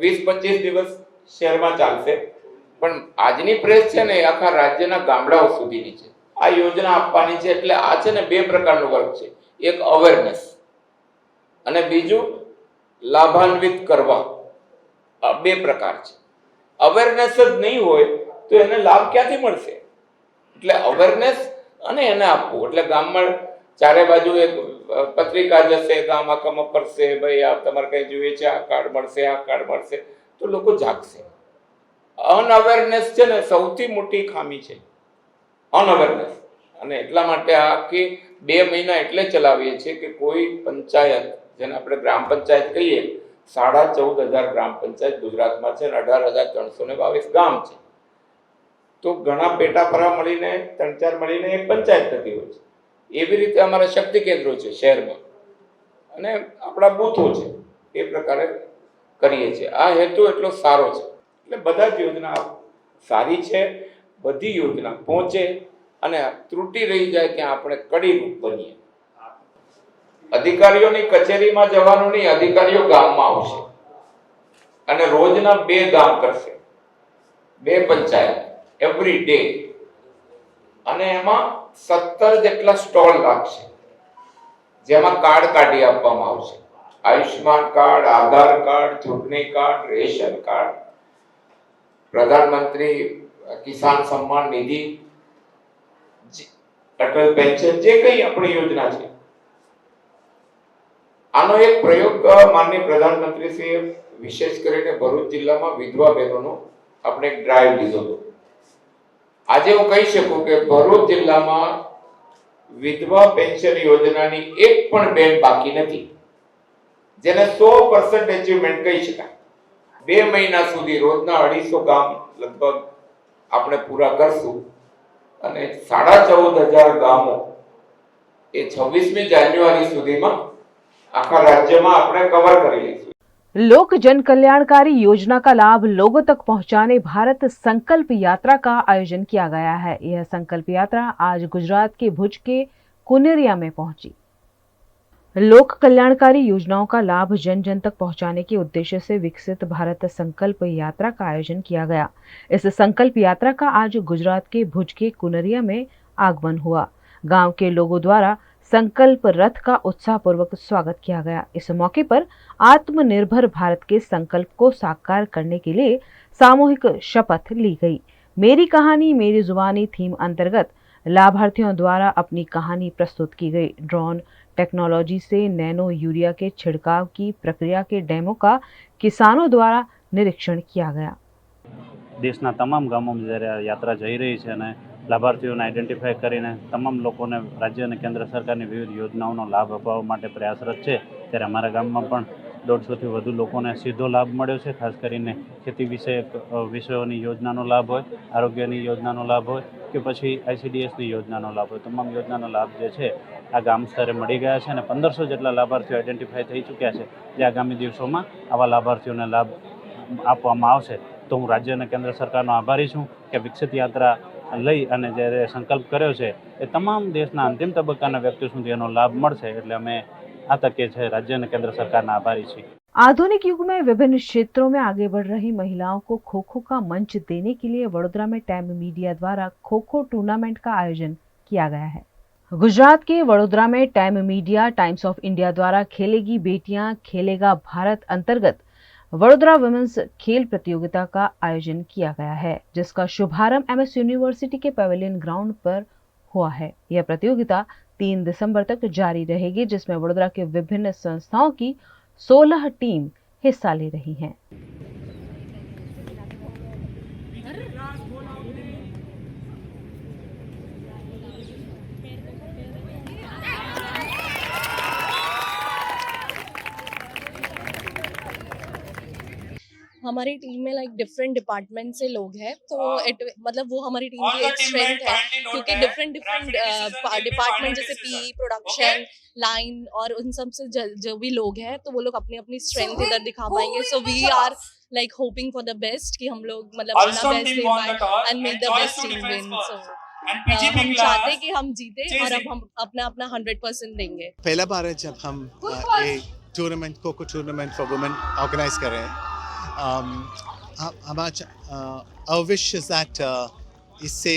20-25 दिवस शहेरमां चालशे, पण आजनी प्रेस छे ने आखा राज्यना गामडाओ सुधीनी छे। आ योजना आपवानी छे એટલે આ છે ને 2 પ્રકારનો વર્ક છે, એક અવેરનેસ અને બીજું લાભાન્વિત કરવા। આ 2 પ્રકાર છે। અવેરનેસ જ નહીં હોય તો એને લાભ ક્યાંથી મળશે? એટલે અવેરનેસ અને એને આપવું એટલે ગામમાં ચારે બાજુ એક પત્રિકા જશે, ગામ આખામાં ફરશે, ભાઈ આ તમારે કઈ જોઈએ છે, આ કાર્ડ મળશે, આ કાર્ડ મળશે, તો લોકો જાગશે। અનઅવેરનેસ છે ને સૌથી મોટી ખામી છે। અનઅવેરનેસ. અને એટલા માટે આ આખી 2 મહિના એટલે ચલાવીએ છીએ કે કોઈ પંચાયત, જેને આપણે ગ્રામ પંચાયત કહીએ, 14,500 ગ્રામ પંચાયત ગુજરાતમાં છે અને 18,322 ગામ છે. તો ઘણા પેટાપરા મળીને 3-4 મળીને એક પંચાયત થતી હોય છે. એવી રીતે અમારા શક્તિ કેન્દ્રો છે શહેરમાં અને આપણા બૂથો છે, એ પ્રકારે કરીએ છીએ. આ હેતુ એટલો સારો છે એટલે બધા જ યોજના સારી છે. બધી યોજના પહોંચે અને ત્રુટિ રહી જાય ત્યાં આપણે કડીરૂપ બનીએ. અધિકારીઓની કચેરીમાં જવાનું નહીં, અધિકારીઓ ગામમાં આવશે અને રોજના 2 ગામ કરશે, 2 પંચાયત એવરી ડે, અને એમાં 17 જેટલા સ્ટોલ રાખશે જેમાં કાર્ડ કાઢી આપવામાં આવશે. આયુષ્માન કાર્ડ, આધાર કાર્ડ, ચૂંટણી કાર્ડ, રેશન કાર્ડ, પ્રધાનમંત્રી કિસાન સન્માન નિધિ, અટલ પેન્શન, જે કઈ આપણી યોજના છે. આનો એક પ્રયોગ માનનીય પ્રધાનમંત્રીશ્રીએ વિશેષ કરીને ભરૂચ જિલ્લામાં વિધવા બહેનોનો આપણે એક ડ્રાઈવ લીધો હતો. આજે હું કહી શકું કે ભરૂચ જિલ્લામાં વિધવા પેન્શન યોજનાની એક પણ બેન બાકી નથી, જેને 100% અચીવમેન્ટ કહી શકાય. 2 મહિના સુધી રોજના 250 ગામ લગભગ આપણે પૂરા કરશું અને 14,500 ગામો એ 26મી જાન્યુઆરી સુધીમાં આખા राज्यમાં આપણે કવર કરી લઈશું. लोक जन कल्याणकारी योजना का लाभ लोगों तक पहुंचाने भारत संकल्प यात्रा का आयोजन किया गया है। यह संकल्प यात्रा आज गुजरात के भुज के कुनेरिया में पहुंची। लोक कल्याणकारी योजनाओं का लाभ जन जन तक पहुंचाने के उद्देश्य से विकसित भारत संकल्प यात्रा का आयोजन किया गया। इस संकल्प यात्रा का आज गुजरात के भुज के कुनेरिया में आगमन हुआ। गांव के लोगों द्वारा संकल्प रथ का उत्साहपूर्वक स्वागत किया गया। इस मौके पर आत्मनिर्भर भारत के संकल्प को साकार करने के लिए सामूहिक शपथ ली गई। मेरी कहानी मेरी जुबानी थीम अंतर्गत लाभार्थियों द्वारा अपनी कहानी प्रस्तुत की गई। ड्रोन टेक्नोलॉजी से नैनो यूरिया के छिड़काव की प्रक्रिया के डेमो का किसानों द्वारा निरीक्षण किया गया। देशना तमाम गामों में જ્યારે યાત્રા જઈ રહી છે અને લાભાર્થીઓને આઈડેન્ટિફાય કરીને તમામ લોકોને રાજ્ય અને કેન્દ્ર સરકારની વિવિધ યોજનાઓનો લાભ અપાવવા માટે પ્રયાસરત છે, ત્યારે અમારા ગામમાં પણ 150થી વધુ લોકોને સીધો લાભ મળ્યો છે। ખાસ કરીને ખેતી વિષયક વિષયોની યોજનાનો લાભ હોય, આરોગ્યની યોજનાનો લાભ હોય કે પછી ICDSની યોજનાનો લાભ હોય, તમામ યોજનાનો લાભ જે છે આ ગામ સ્તરે મળી ગયા છે અને 1500 જેટલા લાભાર્થીઓ આઈડેન્ટિફાય થઈ ચૂક્યા છે, જે આગામી દિવસોમાં આવા લાભાર્થીઓને લાભ આપવામાં આવશે। તો હું રાજ્ય અને કેન્દ્ર સરકારનો આભારી છું કે વિકસિત યાત્રા લઈ અને જ્યારે સંકલ્પ કર્યો છે એ તમામ દેશના અંતિમ તબક્કાના વ્યક્તિઓ સુધી એનો લાભ મળશે, એટલે અમે આ તકે છે રાજ્ય અને કેન્દ્ર સરકારના આભારી છીએ। आधुनिक युग में विभिन्न क्षेत्रों में आगे बढ़ रही महिलाओं को खो खो का मंच देने के लिए वडोदरा में टाइम मीडिया द्वारा खो खो टूर्नामेंट का आयोजन किया गया है। गुजरात के वडोदरा में time media times of India द्वारा खेलेगी बेटियां खेलेगा भारत अंतर्गत वडोदरा वुमेन्स खेल प्रतियोगिता का आयोजन किया गया है, जिसका शुभारंभ MS यूनिवर्सिटी के पेविलियन ग्राउंड पर हुआ है। यह प्रतियोगिता 3 दिसंबर तक जारी रहेगी, जिसमें वडोदरा के विभिन्न संस्थाओं की 16 टीम हिस्सा ले रही हैं। हमारी टीम में लाइक डिफरेंट डिपार्टमेंट से लोग हैं, तो मतलब वो हमारी टीम की एक स्ट्रेंथ है, क्योंकि डिफरेंट डिपार्टमेंट जैसे PE, प्रोडक्शन, लाइन और उन सब से जो भी लोग हैं, तो वो लोग अपनी अपनी स्ट्रेंथ इधर दिखा पाएंगे। So we are like hoping for the best कि हम लोग मतलब अपना बेस्ट दे पाए and make the best team win. So हम चाहते हैं कि हम जीते और अब हम अपना अपना 100% देंगे। पहला बार है जब हम एक tournament kho kho tournament for women organise कर रहे हैं। our wish is that इससे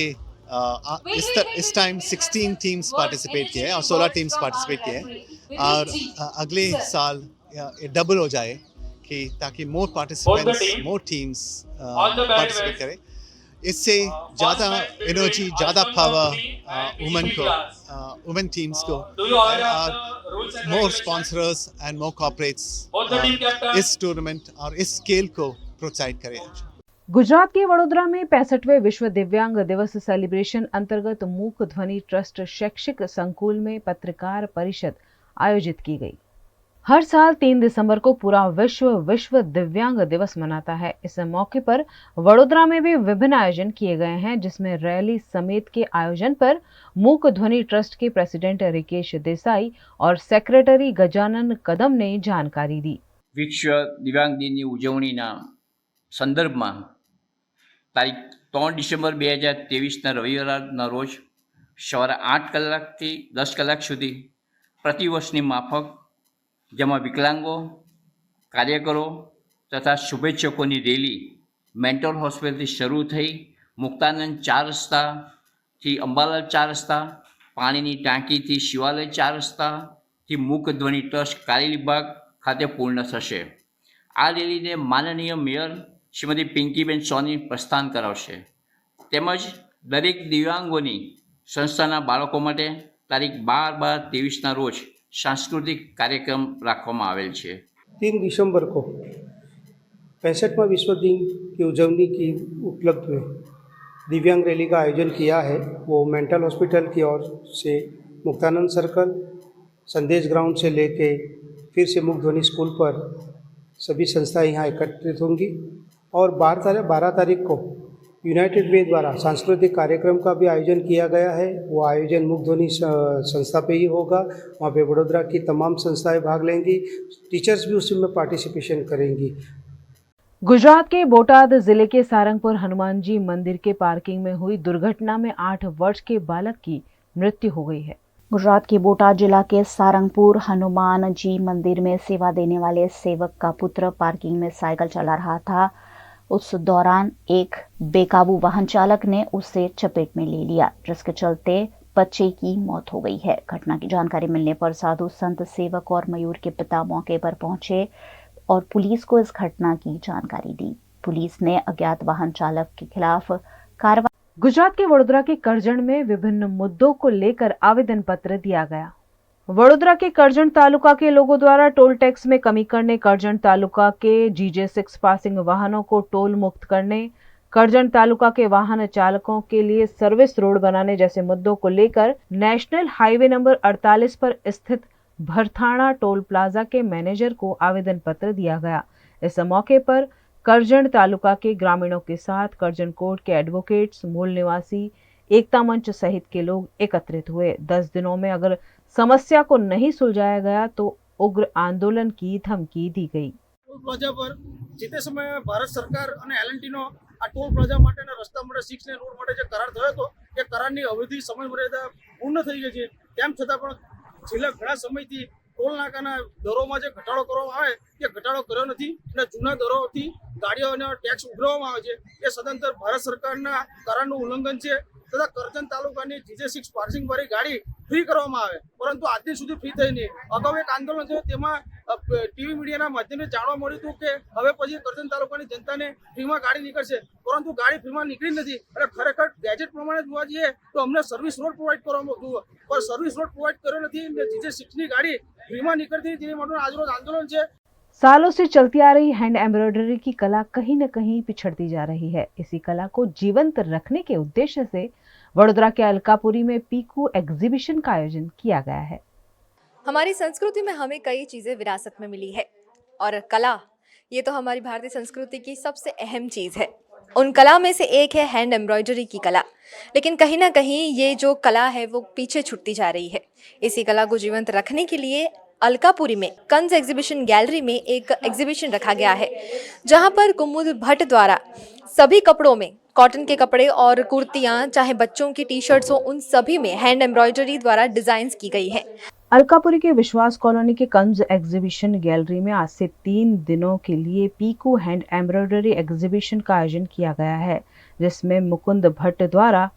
इस टाइम 16 टीम्स पार्टिसिपेट किए हैं और 16 टीम्स पार्टिसिपेट किए हैं, और अगले साल डबल हो जाए कि ताकि मोर पार्टिसिपेंट्स मोर टीम्स पार्टिसिपेट करें। इससे ज़्यादा एनर्जी, ज़्यादा पावर वुमेन टीम्स को और मोर स्पॉन्सर्स एंड मोर कॉर्पोरेट्स इस टूर्नामेंट और इस स्केल को प्रोत्साहित करें। गुजरात के वडोदरा में 65वें विश्व दिव्यांग दिवस सेलिब्रेशन अंतर्गत मूक ध्वनि ट्रस्ट शैक्षिक संकुल में पत्रकार परिषद आयोजित की गई। हर साल 3 दिसंबर को पूरा विश्व दिव्यांग दिवस मनाता है। इस मौके पर वडोदरा में भी विभिन्न आयोजन किए गए हैं, जिसमें रैली समेत के आयोजन पर मूक ध्वनि ट्रस्ट के प्रेसिडेंट रिकेश देसाई और सेक्रेटरी गजानन कदम ने जानकारी दी। विश्व दिव्यांग दिनની ઉજવણીના સંદર્ભમાં તારીખ 3 ડિસેમ્બર 2023ના રવિવારના રોજ સવારે 8 કલાકથી 10 કલાક સુધી પ્રતિવર્ષની માફક, જેમાં વિકલાંગો, કાર્યકરો તથા શુભેચ્છકોની રેલી મેન્ટલ હોસ્પિટલથી શરૂ થઈ મુક્તાનંદ 4 રસ્તાથી અંબાલાલ 4 રસ્તા, પાણીની ટાંકીથી શિવાલય 4 રસ્તાથી મૂક ધ્વનિ ટ્રસ્ટ કારેલીબાગ ખાતે પૂર્ણ થશે। આ રેલીને માનનીય મેયર શ્રીમતી પિંકીબેન સોની પ્રસ્થાન કરાવશે, તેમજ દરેક દિવ્યાંગોની સંસ્થાના બાળકો માટે તારીખ 12/12/23ના રોજ सांस्कृतिक कार्यक्रम रखवामां आवेल छे। 3 दिसंबर को 65वां विश्व दिन की उजवनी की उपलक्ष्य में दिव्यांग रैली का आयोजन किया है। वो मेंटल हॉस्पिटल की ओर से मुक्तानंद सर्कल, संदेश ग्राउंड से लेके फिर से मुक्त ध्वनि स्कूल पर सभी संस्थाएं यहाँ एकत्रित होंगी और 12 तारीख को यूनाइटेड वे द्वारा सांस्कृतिक कार्यक्रम का भी आयोजन किया गया है। वो आयोजन मुक्त ध्वनि संस्था पे ही होगा। वहाँ पे वडोदरा की तमाम संस्थाएं भाग लेंगी, टीचर्स भी उसमें पार्टिसिपेशन करेंगी। गुजरात के बोटाद जिले के सारंगपुर हनुमान जी मंदिर के पार्किंग में हुई दुर्घटना में 8 वर्ष के बालक की मृत्यु हो गई है। गुजरात के बोटाद जिला के सारंगपुर हनुमान जी मंदिर में सेवा देने वाले सेवक का पुत्र पार्किंग में साइकिल चला रहा था। उस दौरान एक बेकाबू वाहन चालक ने उसे चपेट में ले लिया, जिसके चलते बच्चे की मौत हो गई है। घटना की जानकारी मिलने पर साधु संत सेवक और मयूर के पिता मौके पर पहुंचे और पुलिस को इस घटना की जानकारी दी। पुलिस ने अज्ञात वाहन चालक के खिलाफ कार्रवाई। गुजरात के वडोदरा के करजण में विभिन्न मुद्दों को लेकर आवेदन पत्र दिया गया। वडोदरा के करजण तालुका के लोगों द्वारा टोल टैक्स में कमी करने, करजण तालुका के GJ6 पासिंग वाहनों को टोल मुक्त करने, करजण तालुका के वाहन चालकों के लिए सर्विस रोड बनाने जैसे मुद्दों को लेकर नेशनल हाईवे नंबर 48 पर स्थित भरथाणा टोल प्लाजा के मैनेजर को आवेदन पत्र दिया गया। इस मौके पर करजण तालुका के ग्रामीणों के साथ करजण कोर्ट के एडवोकेट्स, मूल निवासी, एकता मंच सहित के लोग एकत्रित हुए। 10 दिनों में अगर समस्या को नहीं सुलझाया गया तो उग्र आंदोलन की धमकी दी गई। टोल प्लाजा पर जीते समय भारत सरकार અને L&T નો આ ટોલ પ્લાઝા માટેના રસ્તા માટે 6 લેન રોડ માટે જે કરાર થયો હતો એ કરારની અવધિ સમય મર્યાદા પૂર્ણ થઈ ગઈ છે। તેમ છતાં પણ છેલ્લા ઘણા સમયથી ટોલ નાકાના દરોમાં જે ઘટાડો કરવામાં આવે તે ઘટાડો કર્યો નથી અને જૂના દરોથી ગાડીઓનો ટેક્સ ઉઘરાવવામાં આવે છે। એ સદંતર ભારત સરકારના કરારનું ઉલ્લંઘન છે તથા કરજણ તાલુકાની GJ6 પાર્સિંગ વાળી ગાડી ફ્રી કરવામાં આવે, પરંતુ આજ દિન સુધી ફ્રી થઈ નહીં। અગાઉ એક આંદોલન થયું, તેમાં ટીવી મીડિયાના માધ્યમથી જાણવા મળ્યું હતું કે હવે પછી કરજણ તાલુકાની જનતાને ફ્રીમાં ગાડી નીકળશે, પરંતુ ગાડી ફ્રીમાં નીકળી નથી। અને ખરેખર ગેજેટ પ્રમાણે જોવા જઈએ તો અમને સર્વિસ રોડ પ્રોવાઈડ કરવામાં આવ્યું, પણ સર્વિસ રોડ પ્રોવાઈડ કર્યો નથી। GJ6ની ગાડી ફ્રીમાં નીકળતી તેની માટેનું આજરોજ આંદોलन છે। सालों से चलती आ रही हैंड एम्ब्रॉयडरी की कला कहीं न कहीं पिछड़ती जा रही है। इसी कला को जीवंत रखने के उद्देश्य से वडोदरा के अलकापुरी में पीकू एग्जीबिशन का आयोजन किया गया है। हमारी संस्कृति में हमें कई चीज़ें विरासत में मिली है और कला ये तो हमारी भारतीय संस्कृति की सबसे अहम चीज़ है। उन कला में से एक है हैंड एम्ब्रॉयडरी की कला, लेकिन कहीं ना कहीं ये जो कला है वो पीछे छूटती जा रही है। इसी कला को जीवंत रखने के लिए अलकापुरी में कंज एग्जीबिशन गैलरी में एक एग्जीबिशन रखा गया है, जहां पर कुमुद भट्ट द्वारा सभी कपड़ों में, कॉटन के कपड़े और कुर्तियां, चाहे बच्चों की टी-शर्ट्स हो, उन सभी में हैंड एम्ब्रॉयडरी द्वारा डिजाइन्स की गई है। अलकापुरी के विश्वास कॉलोनी के कंज एग्जीबिशन गैलरी में आज से 3 दिनों के लिए पीकू हैंड एम्ब्रॉयडरी एग्जीबिशन का आयोजन किया गया है, जिसमें मुकुंद भट्ट द्वारा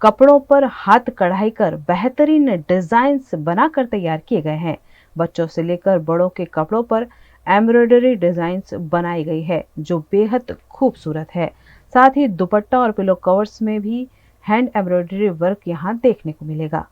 कपड़ों पर हाथ कढ़ाई कर बेहतरीन डिजाइन्स बनाकर तैयार किए गए हैं। बच्चों से लेकर बड़ों के कपड़ों पर एम्ब्रॉयडरी डिजाइन्स बनाई गई है, जो बेहद खूबसूरत है। साथ ही दुपट्टा और पिलो कवर्स में भी हैंड एम्ब्रॉयडरी वर्क यहाँ देखने को मिलेगा।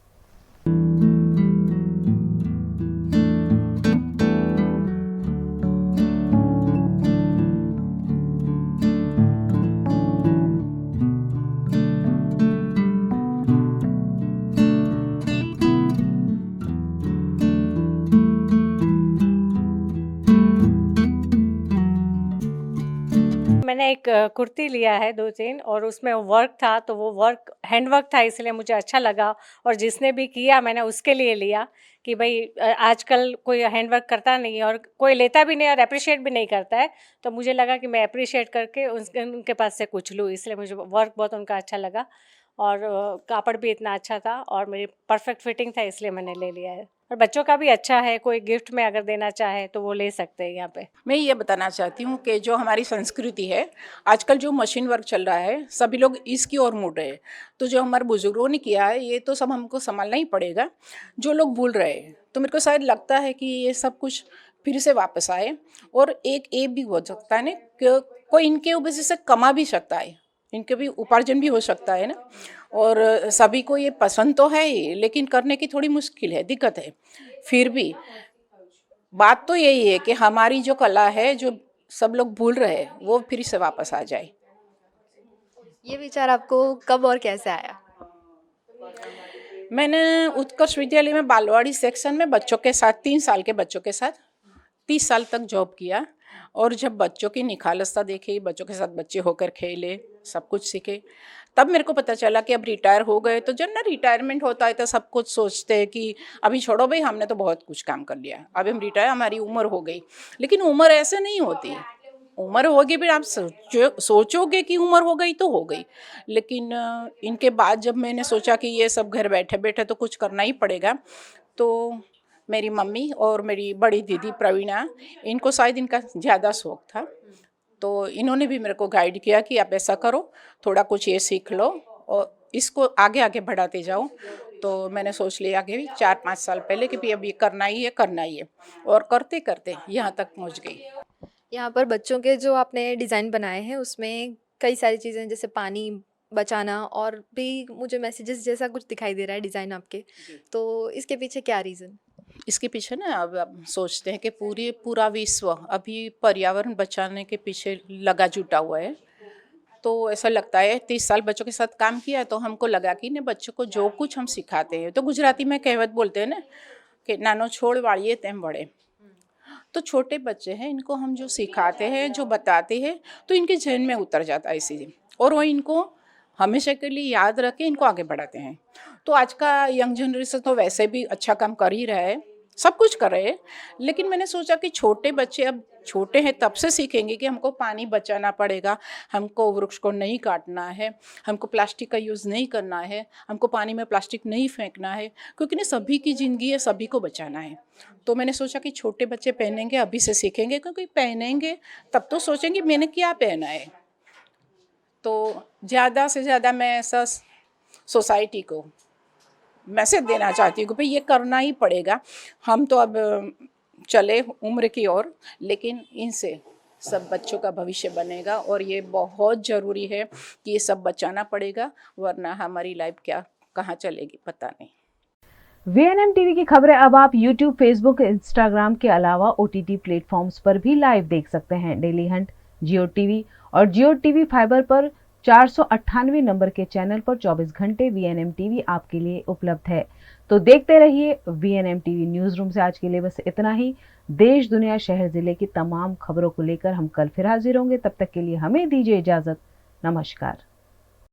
एक कुर्ती लिया है 2-3 और उसमें वर्क था, तो वो वर्क हैंड वर्क था, इसलिए मुझे अच्छा लगा। और जिसने भी किया मैंने उसके लिए लिया कि भाई आजकल कोई हैंड वर्क करता नहीं है और कोई लेता भी नहीं और अप्रिशिएट भी नहीं करता है, तो मुझे लगा कि मैं अप्रिशिएट करके उनके पास से कुछ लूँ, इसलिए मुझे वर्क बहुत उनका अच्छा लगा। और कापड़ भी इतना अच्छा था और मेरी परफेक्ट फिटिंग था, इसलिए मैंने ले लिया है। और बच्चों का भी अच्छा है, कोई गिफ्ट में अगर देना चाहे तो वो ले सकते हैं यहाँ पे। मैं ये बताना चाहती हूँ कि जो हमारी संस्कृति है, आजकल जो मशीन वर्क चल रहा है, सभी लोग इसकी ओर मुड़ रहे हैं। तो जो हमारे बुजुर्गों ने किया है, ये तो सब हमको संभालना ही पड़ेगा। जो लोग भूल रहे हैं, तो मेरे को शायद लगता है कि ये सब कुछ फिर से वापस आए। और एक ये भी हो सकता है ना कि कोई इनके वजह से कमा भी सकता है, इनके भी उपार्जन भी हो सकता है ना। और सभी को ये पसंद तो है ही, लेकिन करने की थोड़ी मुश्किल है, दिक्कत है। फिर भी बात तो यही है कि हमारी जो कला है, जो सब लोग भूल रहे हैं, वो फिर से वापस आ जाए। ये विचार आपको कब और कैसे आया? मैंने उत्कर्ष विद्यालय में बालवाड़ी सेक्शन में बच्चों के साथ 3 साल के बच्चों के साथ 30 साल तक जॉब किया। और जब बच्चों की निखालसता देखी, बच्चों के साथ बच्चे होकर खेले, सब कुछ सीखे, तब मेरे को पता चला कि अब रिटायर हो गए। तो जब ना रिटायरमेंट होता है तो सब कुछ सोचते हैं कि अभी छोड़ो भाई, हमने तो बहुत कुछ काम कर लिया, अभी हम रिटायर, हमारी उम्र हो गई। लेकिन उम्र ऐसे नहीं होती। उम्र होगी भी, आप सोचोगे कि उम्र हो गई तो हो गई। लेकिन इनके बाद जब मैंने सोचा कि ये सब घर बैठे बैठे तो कुछ करना ही पड़ेगा, तो मेरी मम्मी और मेरी बड़ी दीदी प्रवीणा, इनको शायद इनका ज़्यादा शौक था, तो इन्होंने भी मेरे को गाइड किया कि आप ऐसा करो, थोड़ा कुछ ये सीख लो और इसको आगे आगे बढ़ाते जाओ। तो मैंने सोच लिया कि 4-5 साल पहले कि भी अब ये करना ही है। और करते करते यहाँ तक पहुँच गई। यहाँ पर बच्चों के जो आपने डिज़ाइन बनाए हैं, उसमें कई सारी चीज़ें जैसे पानी बचाना और भी मुझे मैसेजेस जैसा कुछ दिखाई दे रहा है डिज़ाइन आपके, तो इसके पीछे क्या रीज़न? इसके पीछे ना अब सोचते हैं कि पूरा विश्व अभी पर्यावरण बचाने के पीछे लगा जुटा हुआ है। तो ऐसा लगता है 30 साल बच्चों के साथ काम किया, तो हमको लगा कि ना बच्चों को जो कुछ हम सिखाते हैं, तो गुजराती में कहावत बोलते हैं ना कि नानो छोड़ वाड़िए तेम बड़े। तो छोटे बच्चे हैं, इनको हम जो सिखाते हैं, जो बताते हैं, तो इनके जहन में उतर जाता है इसीलिए, और वो इनको हमेशा के लिए याद रख के इनको आगे बढ़ाते हैं। तो आज का यंग जनरेशन तो वैसे भी अच्छा काम कर ही रहा है, सब कुछ कर रहे हैं। लेकिन मैंने सोचा कि छोटे बच्चे अब छोटे हैं तब से सीखेंगे कि हमको पानी बचाना पड़ेगा, हमको वृक्ष को नहीं काटना है, हमको प्लास्टिक का यूज़ नहीं करना है, हमको पानी में प्लास्टिक नहीं फेंकना है, क्योंकि ना सभी की ज़िंदगी है, सभी को बचाना है। तो मैंने सोचा कि छोटे बच्चे पहनेंगे, अभी से सीखेंगे, क्योंकि पहनेंगे तब तो सोचेंगे मैंने क्या पहना है। तो ज़्यादा से ज़्यादा मैं ऐसा सोसाइटी को मैसेज देना चाहती हूँ कि भाई ये करना ही पड़ेगा। हम तो अब चले उम्र की ओर, लेकिन इनसे सब बच्चों का भविष्य बनेगा और ये बहुत ज़रूरी है कि ये सब बचाना पड़ेगा, वरना हमारी लाइफ क्या कहाँ चलेगी पता नहीं। VNM टीवी की खबरें अब आप YouTube, Facebook, Instagram के अलावा OTT प्लेटफॉर्म्स पर भी लाइव देख सकते हैं। डेली हंट, जियो टीवी और जियो टीवी फाइबर पर 498 नंबर के चैनल पर 24 घंटे VNM टीवी आपके लिए उपलब्ध है। तो देखते रहिए VNM टीवी न्यूज रूम से। आज के लिए बस इतना ही। देश, दुनिया, शहर, जिले की तमाम खबरों को लेकर हम कल फिर हाजिर होंगे। तब तक के लिए हमें दीजिए इजाजत। नमस्कार।